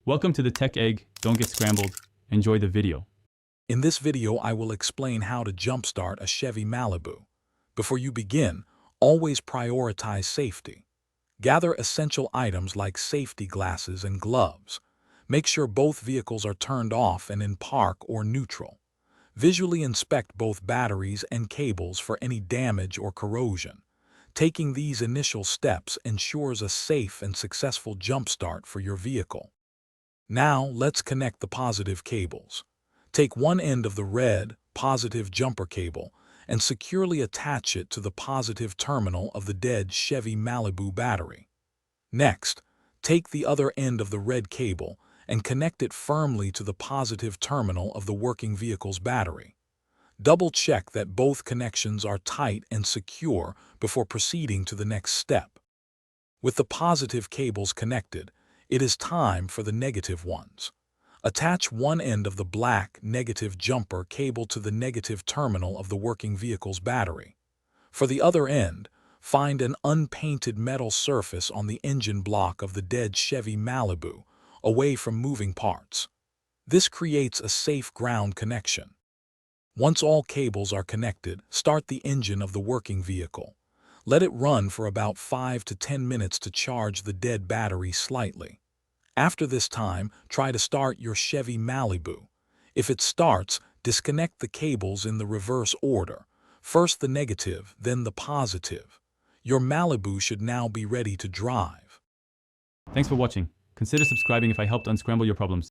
Welcome to the Tech Egg. Don't get scrambled. Enjoy the video. In this video, I will explain how to jumpstart a Chevy Malibu. Before you begin, always prioritize safety. Gather essential items like safety glasses and gloves. Make sure both vehicles are turned off and in park or neutral. Visually inspect both batteries and cables for any damage or corrosion. Taking these initial steps ensures a safe and successful jumpstart for your vehicle. Now, let's connect the positive cables. Take one end of the red, positive jumper cable and securely attach it to the positive terminal of the dead Chevy Malibu battery. Next, take the other end of the red cable and connect it firmly to the positive terminal of the working vehicle's battery. Double-check that both connections are tight and secure before proceeding to the next step. With the positive cables connected, it is time for the negative ones. Attach one end of the black negative jumper cable to the negative terminal of the working vehicle's battery. For the other end, find an unpainted metal surface on the engine block of the dead Chevy Malibu, away from moving parts. This creates a safe ground connection. Once all cables are connected, start the engine of the working vehicle. Let it run for about 5 to 10 minutes to charge the dead battery slightly. After this time, try to start your Chevy Malibu. If it starts, disconnect the cables in the reverse order. First the negative, then the positive. Your Malibu should now be ready to drive. Thanks for watching. Consider subscribing if I helped unscramble your problems.